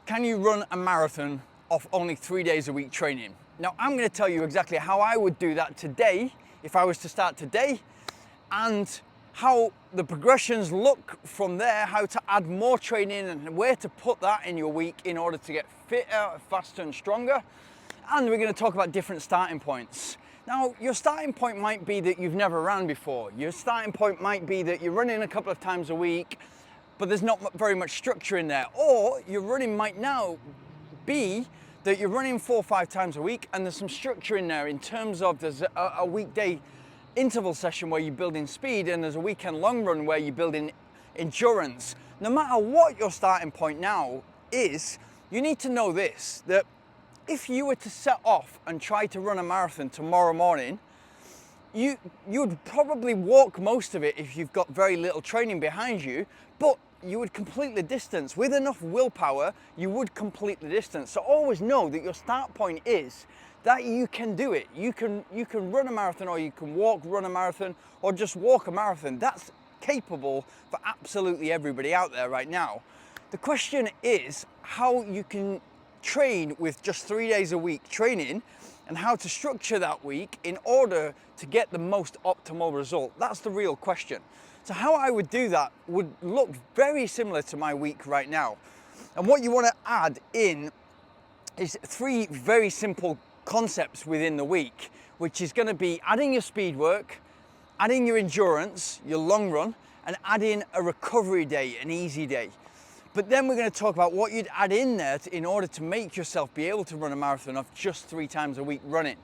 Can you run a marathon off only 3 days a week training? Now, I'm going to tell you exactly how I would do that today, if I was to start today, and how the progressions look from there, how to add more training and where to put that in your week in order to get fitter, faster and stronger. And we're going to talk about different starting points. Now, your starting point might be that you've never ran before. Your starting point might be that you're running a couple of times a week, but there's not very much structure in there. Or your running might now be that you're running 4 or 5 times a week and there's some structure in there in terms of there's a weekday interval session where you build in speed and there's a weekend long run where you build in endurance. No matter what your starting point now is, you need to know this, that if you were to set off and try to run a marathon tomorrow morning, you'd probably walk most of it if you've got very little training behind you, but you would complete the distance. With enough willpower, you would complete the distance. So always know that your start point is that you can do it. You can run a marathon, or you can run a marathon, or just walk a marathon. That's capable for absolutely everybody out there right now. The question is how you can train with just 3 days a week training and how to structure that week in order to get the most optimal result. That's the real question. So how I would do that would look very similar to my week right now. And what you want to add in is 3 very simple concepts within the week, which is going to be adding your speed work, adding your endurance, your long run, and adding a recovery day, an easy day. But then we're going to talk about what you'd add in there in order to make yourself be able to run a marathon of just 3 times a week running.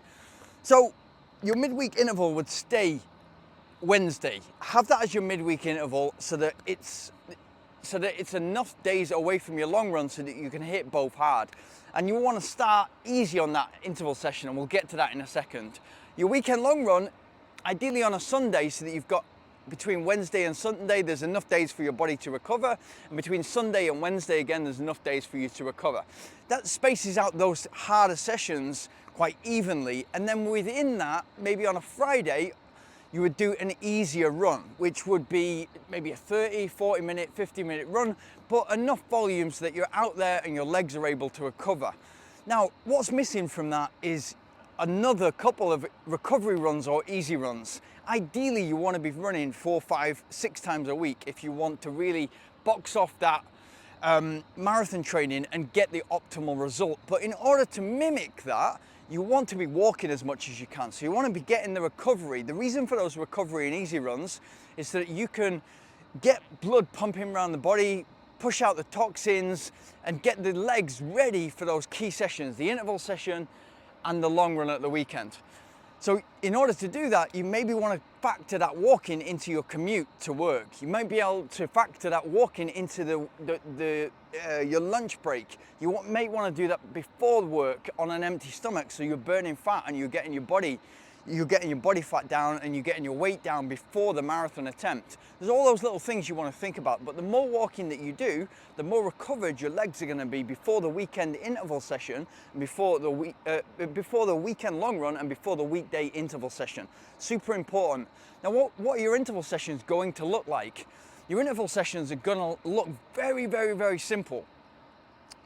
So your midweek interval would stay Wednesday. Have that as your midweek interval so that it's enough days away from your long run so that you can hit both hard. And you want to start easy on that interval session, and we'll get to that in a second. Your weekend long run, ideally on a Sunday, so that you've got between Wednesday and Sunday, there's enough days for your body to recover, and between Sunday and Wednesday again, there's enough days for you to recover. That spaces out those harder sessions quite evenly, and then within that, maybe on a Friday, you would do an easier run, which would be maybe a 30, 40 minute, 50 minute run, but enough volume so that you're out there and your legs are able to recover. Now, what's missing from that is another couple of recovery runs or easy runs. Ideally, you want to be running 4, 5, 6 times a week if you want to really box off that marathon training and get the optimal result. But in order to mimic that, you want to be walking as much as you can. So you want to be getting the recovery. The reason for those recovery and easy runs is so that you can get blood pumping around the body, push out the toxins, and get the legs ready for those key sessions, the interval session and the long run at the weekend. So in order to do that, you maybe want to factor that walking into your commute to work. You might be able to factor that walking into your lunch break. You may want to do that before work on an empty stomach, so you're burning fat and you're getting your body fat down and you're getting your weight down before the marathon attempt. There's all those little things you want to think about, but the more walking that you do, the more recovered your legs are going to be before the weekend interval session, before the weekend long run, and before the weekday interval session. Super important. Now, what are your interval sessions going to look like? Your interval sessions are going to look very, very, very simple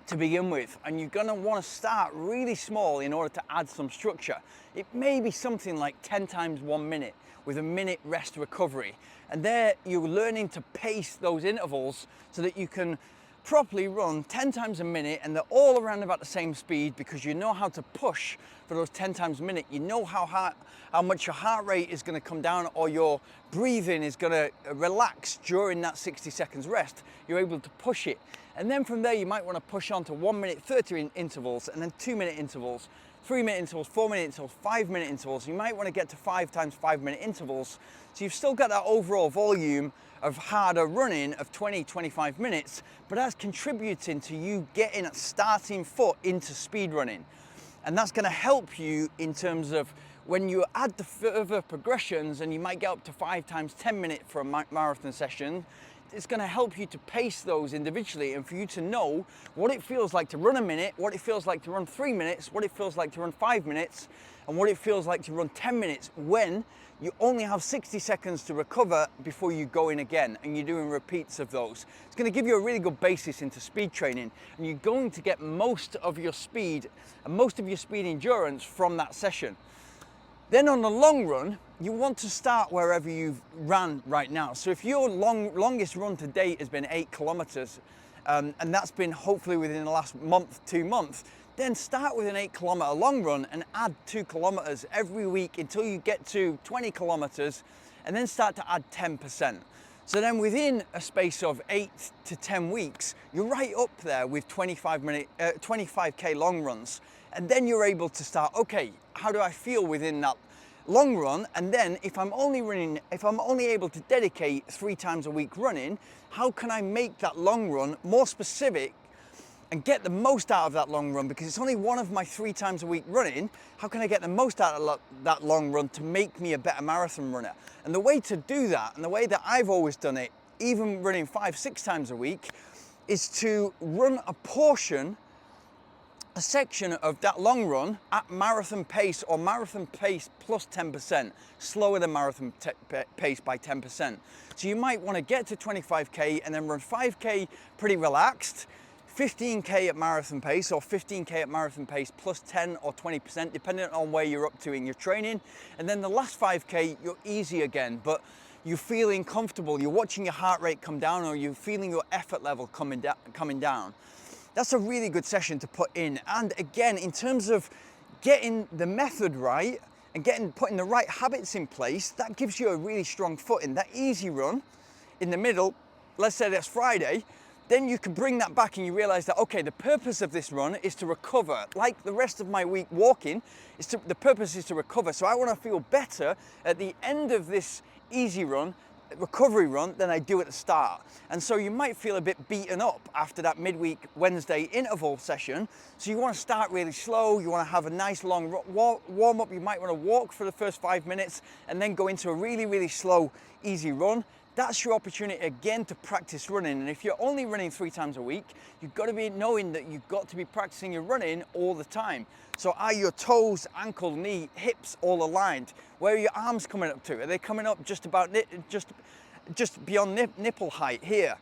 to begin with, and you're going to want to start really small in order to add some structure. It may be something like 10 times 1 minute with a minute rest recovery, and there you're learning to pace those intervals so that you can properly run 10 times a minute, and they're all around about the same speed because you know how to push for those 10 times a minute. You know how much your heart rate is going to come down, or your breathing is going to relax during that 60 seconds rest. You're able to push it. And then from there, you might want to push on to 1 minute 30 intervals, and then 2 minute intervals, 3 minute intervals, 4 minute intervals, 5 minute intervals. You might want to get to 5 times 5 minute intervals. So you've still got that overall volume of harder running of 20, 25 minutes, but that's contributing to you getting a starting foot into speed running. And that's going to help you in terms of when you add the further progressions, and you might get up to 5 times 10 minutes for a marathon session, it's going to help you to pace those individually and for you to know what it feels like to run a minute, what it feels like to run 3 minutes, what it feels like to run 5 minutes, and what it feels like to run 10 minutes when you only have 60 seconds to recover before you go in again and you're doing repeats of those. It's going to give you a really good basis into speed training, and you're going to get most of your speed and most of your speed endurance from that session. Then on the long run, you want to start wherever you've ran right now. So if your longest run to date has been 8 kilometers, and that's been hopefully within the last month, 2 months, then start with an 8 kilometer long run and add 2 kilometers every week until you get to 20 kilometers, and then start to add 10%. So then within a space of 8 to 10 weeks, you're right up there with 25k long runs. And then you're able to start, okay, how do I feel within that long run? And then if I'm only able to dedicate 3 times a week running, how can I make that long run more specific and get the most out of that long run? Because it's only one of my 3 times a week running. How can I get the most out of that long run to make me a better marathon runner? And the way to do that, and the way that I've always done it, even running 5-6 times a week, is to run a section of that long run at marathon pace, or marathon pace plus 10%, slower than marathon pace by 10%. So you might want to get to 25k and then run 5k pretty relaxed, 15k at marathon pace, or 15k at marathon pace plus 10 or 20%, depending on where you're up to in your training. And then the last 5k, you're easy again, but you're feeling comfortable, you're watching your heart rate come down, or you're feeling your effort level coming down. That's a really good session to put in. And again, in terms of getting the method right and putting the right habits in place, that gives you a really strong footing. That easy run in the middle, let's say that's Friday, then you can bring that back and you realize that, okay, the purpose of this run is to recover. Like the rest of my week walking, the purpose is to recover. So I want to feel better at the end of this easy run, recovery run, than I do at the start. And so you might feel a bit beaten up after that midweek Wednesday interval session. So you want to start really slow. You want to have a nice long warm up. You might want to walk for the first 5 minutes and then go into a really, really slow, easy run. That's your opportunity again to practice running. And if you're only running 3 times a week, you've got to be knowing that you've got to be practicing your running all the time. So are your toes, ankle, knee, hips all aligned? Where are your arms coming up to? Are they coming up just beyond nipple height here?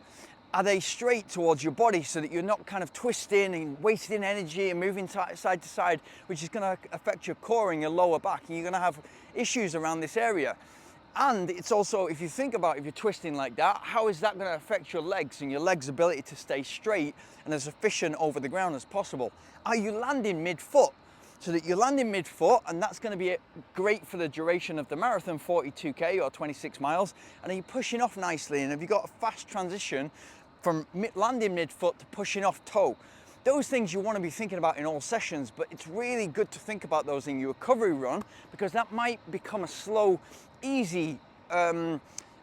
Are they straight towards your body so that you're not kind of twisting and wasting energy and moving side to side, which is going to affect your core and your lower back, and you're going to have issues around this area. And it's also, if you think about if you're twisting like that, how is that going to affect your legs and your legs' ability to stay straight and as efficient over the ground as possible? Are you landing mid-foot? So that you're landing mid-foot, and that's going to be great for the duration of the marathon, 42k or 26 miles. And are you pushing off nicely? And have you got a fast transition from landing mid-foot to pushing off toe? Those things you want to be thinking about in all sessions, but it's really good to think about those in your recovery run, because that might become a slow, easy,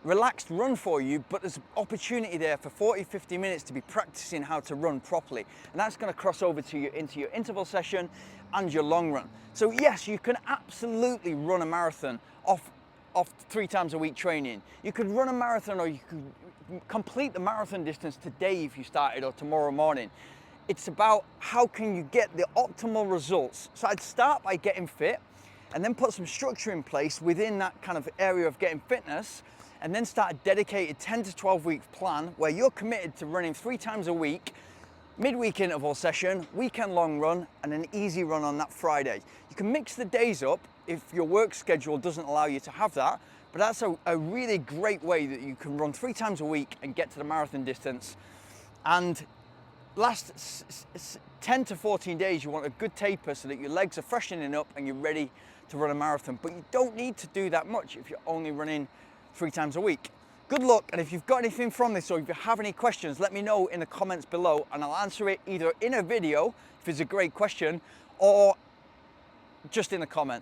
relaxed run for you, but there's opportunity there for 40-50 minutes to be practicing how to run properly. And that's going to cross over to into your interval session and your long run. So yes, you can absolutely run a marathon off 3 times a week training. You could run a marathon, or you could complete the marathon distance today if you started, or tomorrow morning. It's about how can you get the optimal results. So I'd start by getting fit, and then put some structure in place within that kind of area of getting fitness, and then start a dedicated 10 to 12 week plan where you're committed to running 3 times a week, midweek interval session, weekend long run, and an easy run on that Friday. You can mix the days up if your work schedule doesn't allow you to have that, but that's a really great way that you can run 3 times a week and get to the marathon distance. And last 10 to 14 days, you want a good taper so that your legs are freshening up and you're ready to run a marathon. But you don't need to do that much if you're only running 3 times a week. Good luck, and if you've got anything from this, or if you have any questions, let me know in the comments below, and I'll answer it either in a video, if it's a great question, or just in the comments.